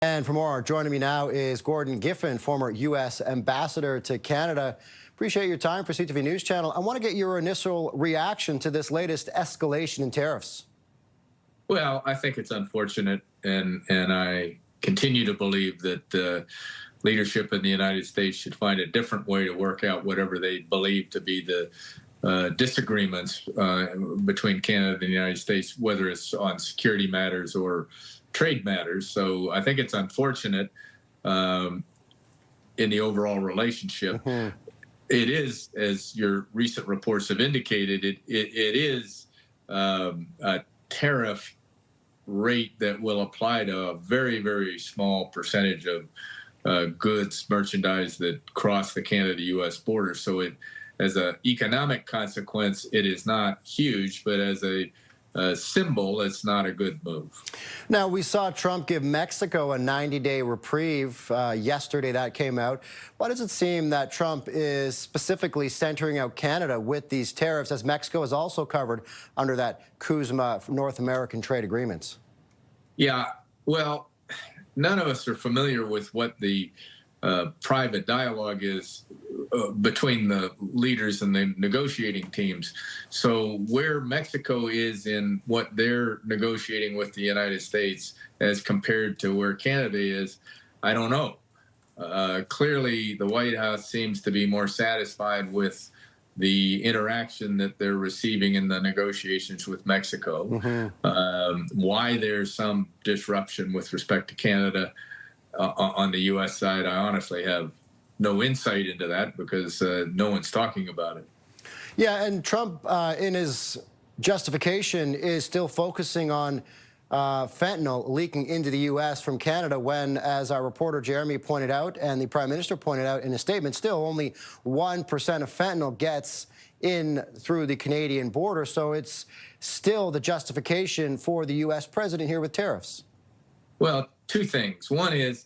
And for more, joining me now is Gordon Giffin, former U.S. ambassador to Canada. Appreciate your time for CTV News Channel. I want to get your initial reaction to this latest escalation in tariffs. Well, I think it's unfortunate, and I continue to believe that leadership in the United States should find a different way to work out whatever they believe to be the disagreements between Canada and the United States, whether it's on security matters or trade matters. So I think it's unfortunate in the overall relationship. It is, as your recent reports have indicated, it is a tariff rate that will apply to a very, very small percentage of goods, merchandise that cross the Canada-U.S. border. So it, as an economic consequence, it is not huge, but as a symbol, it's not a good move. Now, we saw Trump give Mexico a 90-day reprieve. Yesterday, that came out. Why does it seem that Trump is specifically centering out Canada with these tariffs, as Mexico is also covered under that CUSMA North American trade agreements? Yeah, well, none of us are familiar with what the private dialogue is between the leaders and the negotiating teams. So where Mexico is in what they're negotiating with the United States as compared to where Canada is, I don't know. Clearly, the White House seems to be more satisfied with the interaction that they're receiving in the negotiations with Mexico. Why there's some disruption with respect to Canada on the U.S. side, I honestly have no insight into that because no one's talking about it. Yeah, and Trump, in his justification, is still focusing on fentanyl leaking into the U.S. from Canada when, as our reporter Jeremy pointed out and the Prime Minister pointed out in a statement, still only 1% of fentanyl gets in through the Canadian border. So it's still the justification for the U.S. president here with tariffs. Well, two things. One is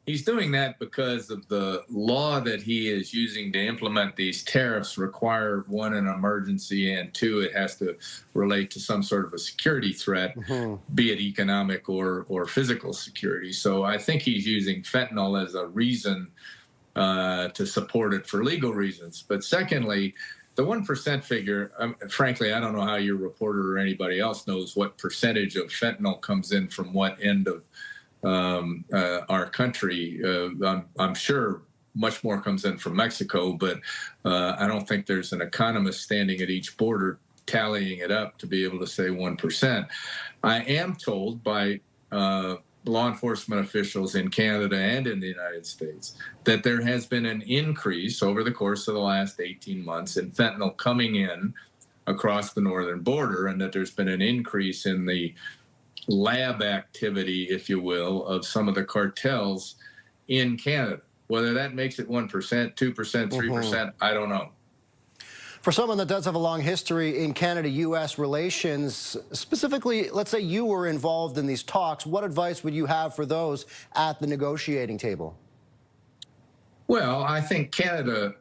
he's doing that because of the law that he is using to implement these tariffs require, one, an emergency, and two, it has to relate to some sort of a security threat, be it economic or physical security. So I think he's using fentanyl as a reason to support it for legal reasons. But secondly, the 1% figure, frankly, I don't know how your reporter or anybody else knows what percentage of fentanyl comes in from what end of our country. I'm sure much more comes in from Mexico, but I don't think there's an economist standing at each border tallying it up to be able to say 1%. I am told by law enforcement officials in Canada and in the United States that there has been an increase over the course of the last 18 months in fentanyl coming in across the northern border, and that there's been an increase in the lab activity, if you will, of some of the cartels in Canada. Whether that makes it 1%, 2%, 3%, I don't know. For someone that does have a long history in Canada-U.S. relations, specifically, let's say you were involved in these talks, what advice would you have for those at the negotiating table? Well, I think Canada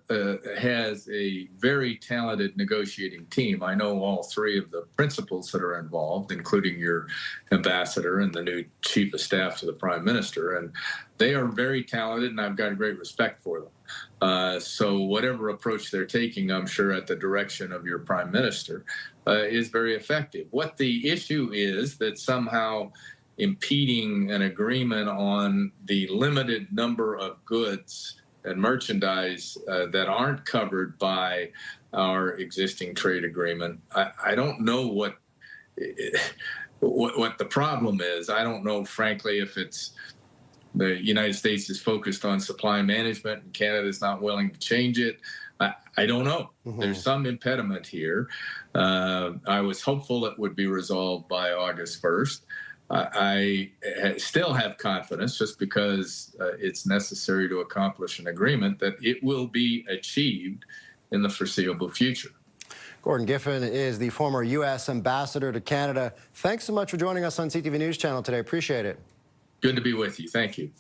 has a very talented negotiating team. I know all three of the principals that are involved, including your ambassador and the new chief of staff to the prime minister, and they are very talented, and I've got great respect for them. So whatever approach they're taking, I'm sure at the direction of your prime minister, is very effective. What the issue is that somehow impeding an agreement on the limited number of goods and merchandise that aren't covered by our existing trade agreement. I don't know what the problem is. I don't know, frankly, if it's the United States is focused on supply management and Canada's not willing to change it. I don't know. There's some impediment here. I was hopeful it would be resolved by August 1st. I still have confidence, just because it's necessary to accomplish an agreement, that it will be achieved in the foreseeable future. Gordon Giffin is the former U.S. ambassador to Canada. Thanks so much for joining us on CTV News Channel today. Appreciate it. Good to be with you. Thank you.